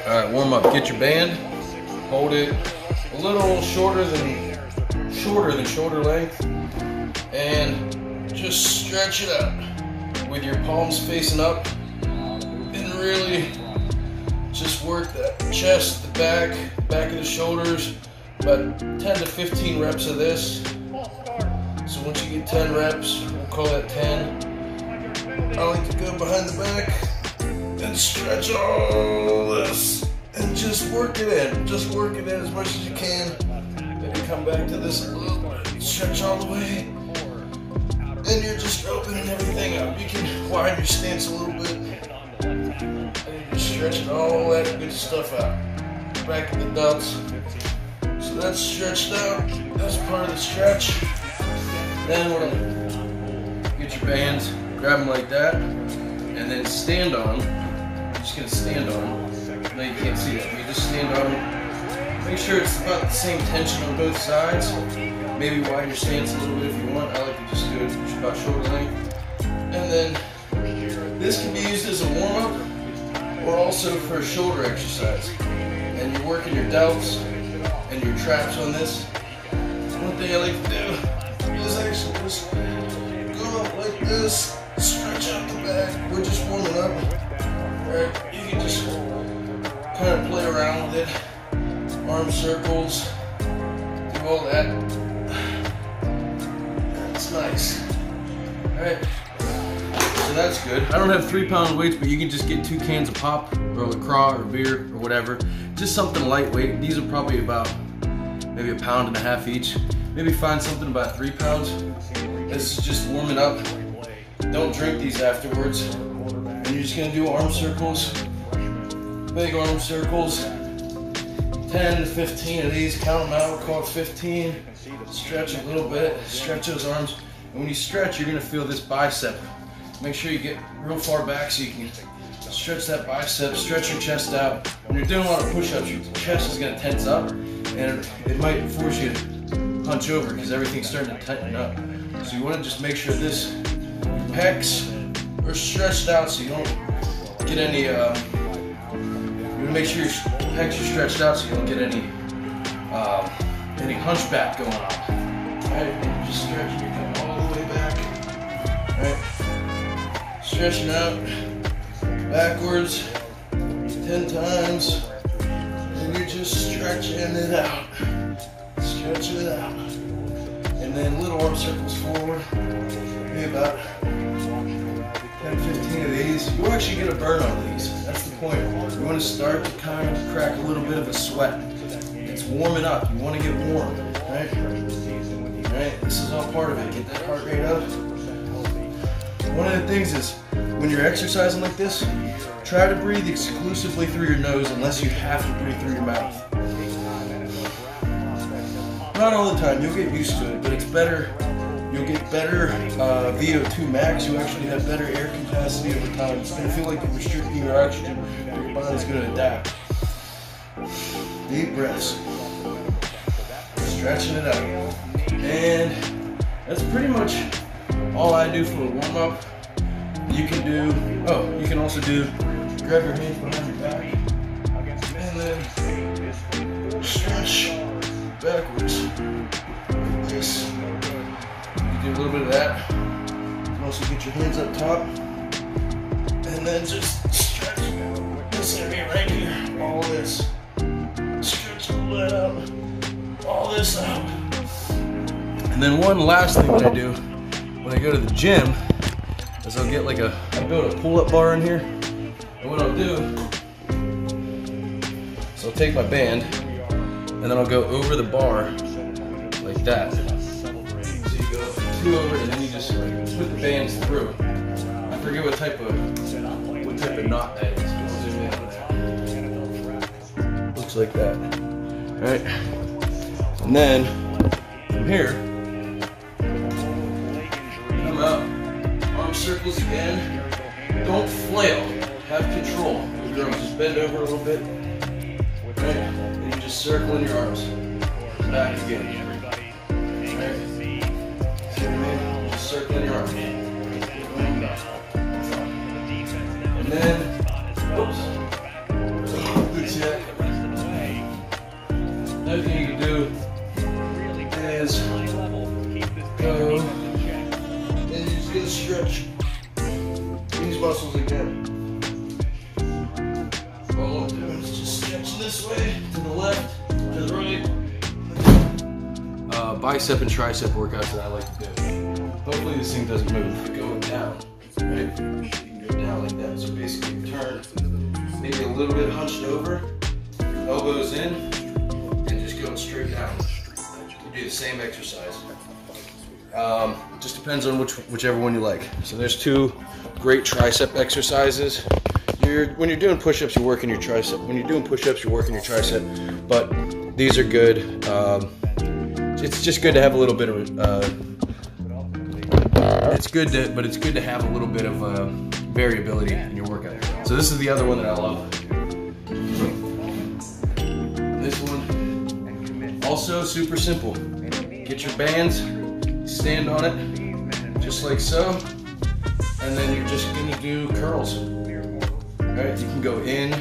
All right, warm up. Get your band. Hold it a little shorter than shoulder length, and just stretch it out with your palms facing up, and really just work that chest, the back of the shoulders. About 10 to 15 reps of this. So once you get 10 reps, we'll call that 10. I like to go behind the back and stretch all this and just work it in. Just work it in as much as you can. Then you come back to this a little bit, stretch all the way. And you're just opening everything up. You can widen your stance a little bit. And you're just stretching all that good stuff out. Back of the delts. So that's stretched out. That's part of the stretch. Then what I'm gonna get your bands, grab them like that, and then stand on. I'm just gonna stand on. No, you can't see that. But you just stand on. Make sure it's about the same tension on both sides. Maybe widen your stance a little bit if you want. I like to just do it about shoulder length. And then this can be used as a warm-up or also for a shoulder exercise. And you're working your delts and your traps on this. One thing I like to do is actually just go up like this, stretch out the back. We're just warming up. Right? You can just kind of play around with it. Arm circles, do all that. That's nice. Alright, so that's good. I don't have 3-pound weights, but you can just get 2 cans of pop or LaCroix or beer or whatever. Just something lightweight. These are probably about maybe 1.5 pounds each. Maybe find something about 3 pounds. This is just warming up. Don't drink these afterwards. And you're just gonna do arm circles, big arm circles, 10 to 15 of these. Count them out, call it 15. Stretch a little bit, stretch those arms. And when you stretch, you're gonna feel this bicep. Make sure you get real far back so you can stretch that bicep, stretch your chest out. When you're doing a lot of push-ups, your chest is gonna tense up, and it might force you to punch over because everything's starting to tighten up. So you wanna just make sure this pecs are stretched out so you don't get any, you wanna make sure your pecs are stretched out so you don't get any hunchback going on. All right, and just stretch, you're coming all the way back. All right, stretching out. Backwards 10 times, and you're just stretching it out, stretching it out, and then little arm circles forward, maybe about 10-15 of these. You'll actually get a burn on these. That's the point. You want to start to kind of crack a little bit of a sweat. It's warming up. You want to get warm, right? All right. This is all part of it. Get that heart rate up. One of the things is, when you're exercising like this, try to breathe exclusively through your nose unless you have to breathe through your mouth. Not all the time, you'll get used to it, but it's better. You'll get better VO2 max. You actually have better air capacity over time. It's going to feel like you're restricting your oxygen, but your body's going to adapt. Deep breaths. Stretching it out. And that's pretty much all I do for a warm-up. You can do, you can also do, grab your hands behind your back, and then stretch backwards, like this. You do a little bit of that. You can also get your hands up top, and then just stretch this area right here, all this. Stretch all that out, all this out. And then one last thing that I do when I go to the gym is I'll get like I build a pull-up bar in here, and what I'll do is I'll take my band and then I'll go over the bar like that. So you go 2 over and then you just put the bands through. I forget what type of knot that is. Looks like that. All right, and then from here, come out. Arm circles again. Don't flail. Have control with your arms. Just bend over a little bit. Right. And you just circle in your arms. Back again. Right. See what I mean? Just circle in your arms. And then, oops. See that? Another thing you can do is go and you're just gonna stretch these muscles again. All I'm doing is just stretching this way, to the left, to the right. Bicep and tricep workouts that I like to do. Hopefully this thing doesn't move. Going down, right? You can go down like that. So basically you turn, maybe a little bit hunched over, elbows in, and just going straight down. You do the same exercise. Just depends on whichever one you like. So there's two great tricep exercises. When you're doing push-ups, you're working your tricep. When you're doing push-ups, you're working your tricep. But these are good. It's just good to have a little bit of. It's good to have a little bit of variability in your workout. So this is the other one that I love. This one, also super simple. Get your bands, stand on it, just like so, and then you're just gonna do curls. Right? You can go in,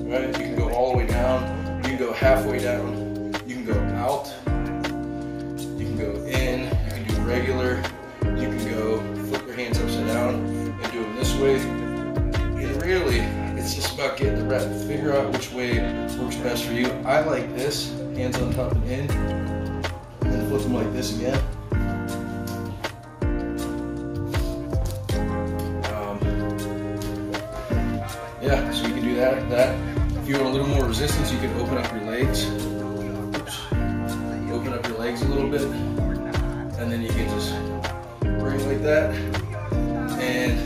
right? You can go all the way down. You can go halfway down. You can go out. You can go in. You can do regular. You can go flip your hands upside down and do them this way. And really, it's just about getting the rep. Figure out which way works best for you. I like this, hands on top and in, and then flip them like this again. Yeah, so you can do that. If you want a little more resistance, you can open up your legs. Oops. Open up your legs a little bit, and then you can just bring like that. And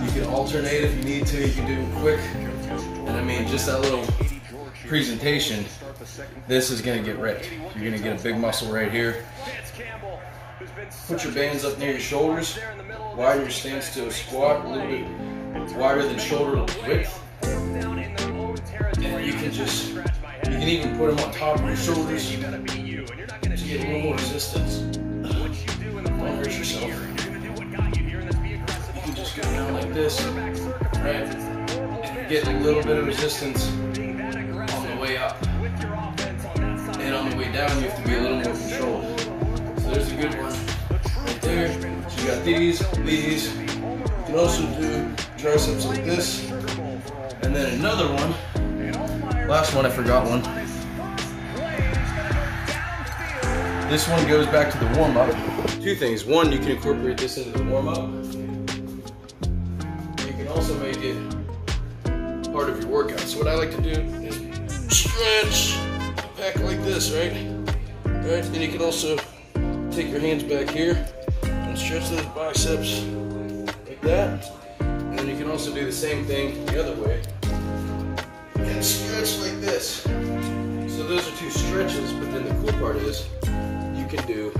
you can alternate if you need to. You can do it quick. And I mean, just that little presentation, this is gonna get ripped. You're gonna get a big muscle right here. Put your bands up near your shoulders. Widen your stance to a squat, a little bit wider than shoulder width. And you can even put them on top of your shoulders to get a little more resistance. Don't hurt yourself. You can just go down like this, right? And get a little bit of resistance on the way up. And on the way down, you have to be a little more controlled. So there's a good one right there. So you got these. You can also do triceps like this. And then another one. Last one, I forgot one. This one goes back to the warm-up. Two things. One, you can incorporate this into the warm-up. You can also make it part of your workout. So what I like to do is stretch the pec like this, right? Right? And you can also take your hands back here and stretch those biceps like that. And you can also do the same thing the other way. And stretch like this. So those are two stretches, but then the cool part is you can do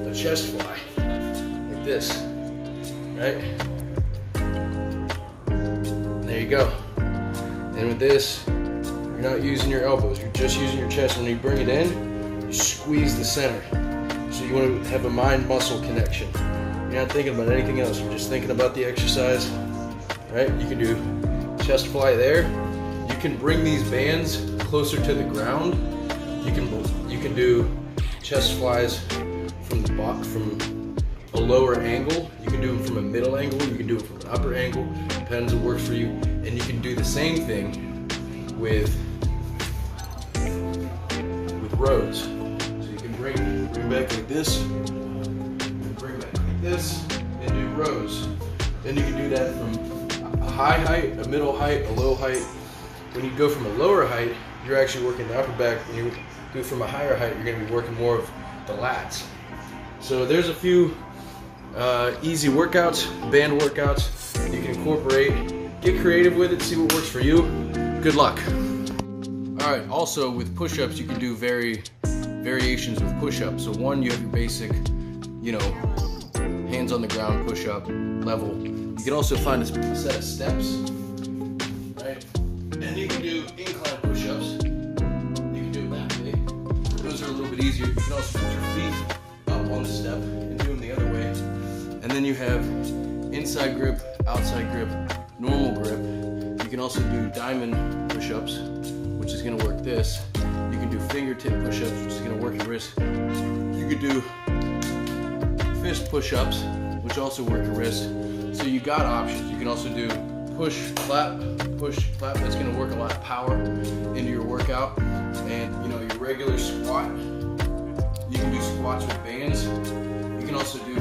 a chest fly like this, right? There you go. And with this, you're not using your elbows, you're just using your chest. When you bring it in, you squeeze the center. So you want to have a mind-muscle connection. You're not thinking about anything else, you're just thinking about the exercise, right? You can do chest fly there. You can bring these bands closer to the ground. You can do chest flies from a lower angle. You can do them from a middle angle. You can do it from an upper angle. Depends what works for you. And you can do the same thing with rows. So you can bring back like this, bring back like this, and do rows. Then you can do that from a high height, a middle height, a low height. When you go from a lower height, you're actually working the upper back. When you do from a higher height, you're going to be working more of the lats. So there's a few easy workouts, band workouts you can incorporate. Get creative with it, see what works for you. Good luck. All right, also with push-ups, you can do variations with push-ups. So one, you have your basic, hands on the ground push-up level. You can also find a set of steps, right? And you can do incline push-ups. You can do it that way. Those are a little bit easier. You can also put your feet up on the step and do them the other way. And then you have inside grip, outside grip, normal grip. You can also do diamond push-ups. push-ups, which is gonna work this. You can do fingertip push-ups, which is gonna work your wrist. You could do fist push-ups, which also work your wrist. So you got options. You can also do push, clap, that's gonna work a lot of power into your workout. And you know, your regular squat, you can do squats with bands. You can also do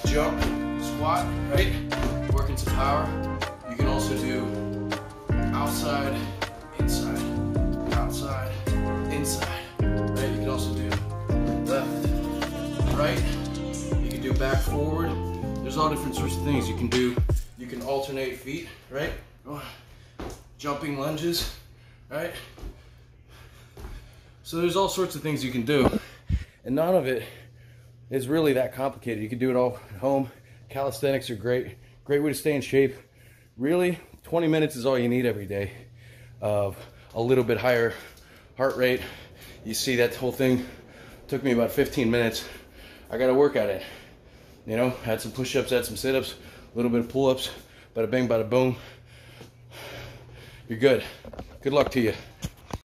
jump squat, right? Working some power. You can also do outside, inside, outside, inside, right? You can also do left, right. You can do back, forward. There's all different sorts of things you can do. You can alternate feet, right? Jumping lunges, right? So there's all sorts of things you can do, and none of it is really that complicated. You can do it all at home. Calisthenics are great way to stay in shape. Really, 20 minutes is all you need every day of a little bit higher heart rate. You see, that whole thing took me about 15 minutes. I got to work at it. You know, had some push-ups, had some sit-ups, a little bit of pull-ups, bada bing, bada boom. You're good. Good luck to you.